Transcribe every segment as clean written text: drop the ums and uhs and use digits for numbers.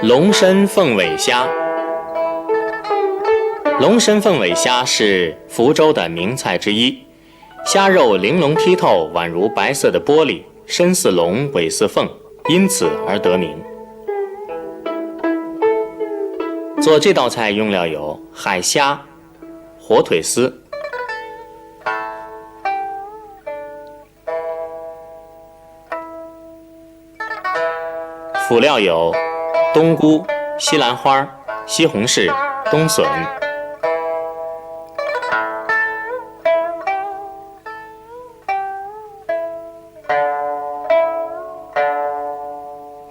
龙身凤尾虾，龙身凤尾虾是福州的名菜之一，虾肉玲珑剔透，宛如白色的玻璃，身似龙，尾似凤，因此而得名。做这道菜用料有海虾、火腿丝、辅料有冬菇、西兰花、西红柿、冬笋。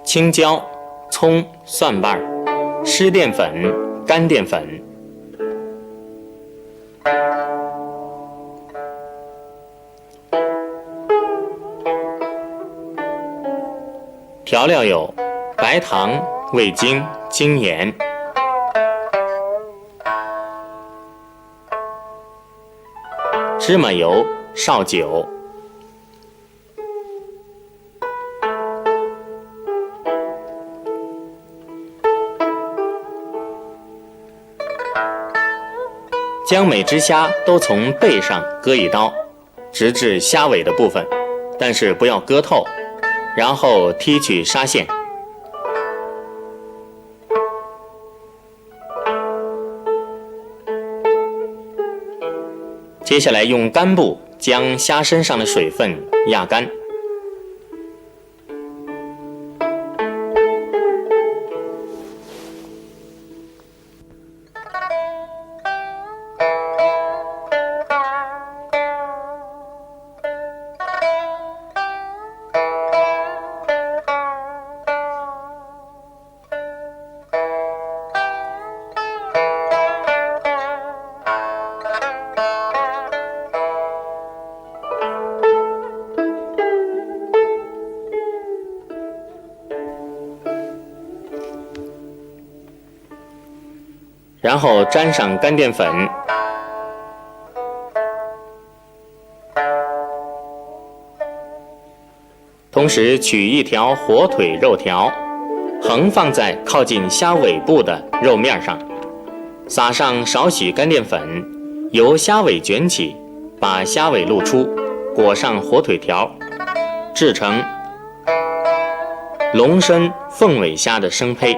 青椒、葱、蒜瓣、湿淀粉、干淀粉。调料有白糖、味精、精盐。芝麻油、绍酒。将每只虾都从背上割一刀，直至虾尾的部分，但是不要割透，然后剔去纱线。接下来用干布将虾身上的水分压干。然后沾上干淀粉，同时取一条火腿肉条，横放在靠近虾尾部的肉面上，撒上少许干淀粉，由虾尾卷起，把虾尾露出，裹上火腿条，制成龙身凤尾虾的生胚。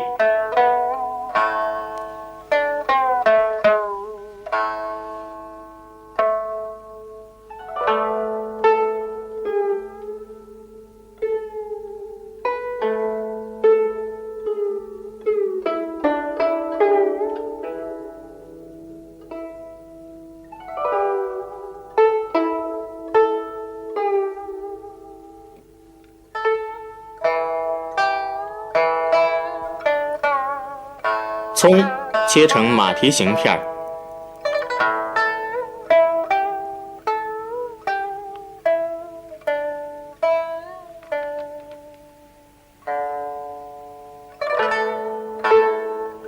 葱切成马蹄形片，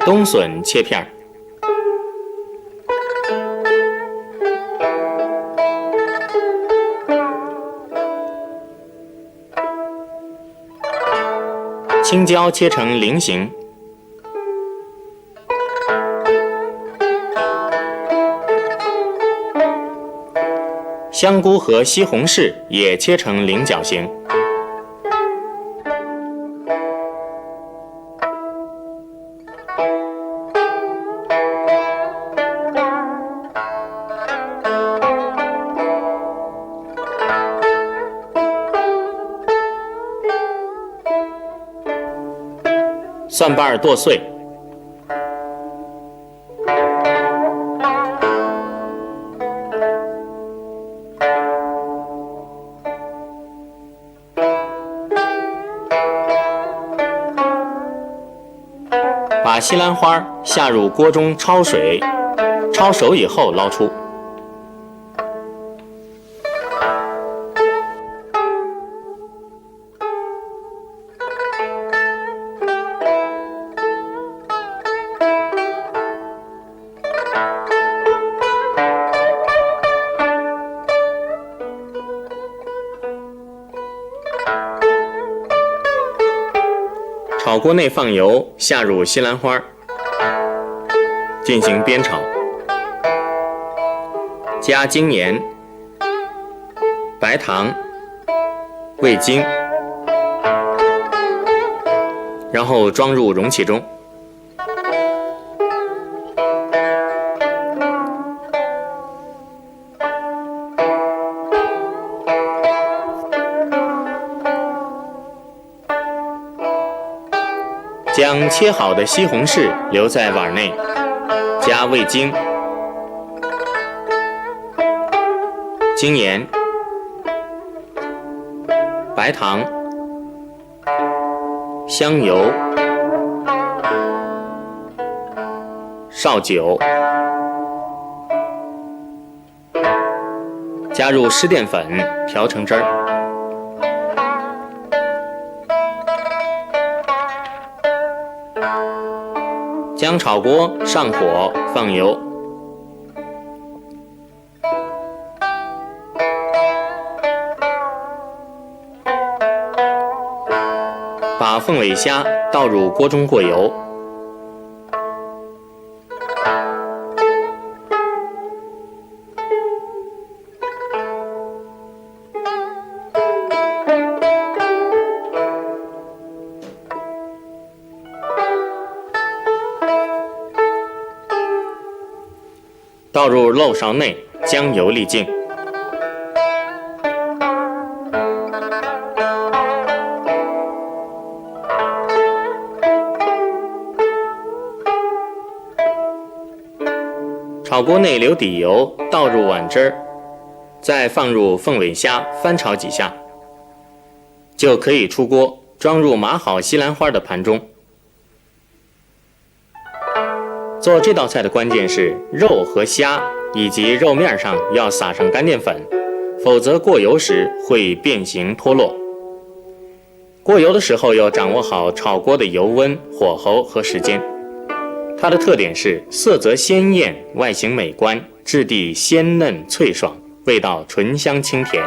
冬笋切片，青椒切成菱形，香菇和西红柿也切成菱角形。蒜瓣剁碎，把西兰花下入锅中焯水，焯熟以后捞出。炒锅内放油，下入西兰花，进行煸炒，加精盐、白糖、味精，然后装入容器中。将切好的西红柿留在碗内，加味精、精盐、白糖、香油、绍酒，加入湿淀粉调成汁儿。将炒锅上火，放油，把凤尾虾倒入锅中过油，倒入漏勺内，将油沥净。炒锅内留底油，倒入碗汁儿，再放入凤尾虾，翻炒几下，就可以出锅，装入码好西兰花的盘中。做这道菜的关键是肉和虾以及肉面上要撒上干淀粉，否则过油时会变形脱落。过油的时候要掌握好炒锅的油温、火候和时间。它的特点是色泽鲜艳，外形美观，质地鲜嫩脆爽，味道醇香清甜。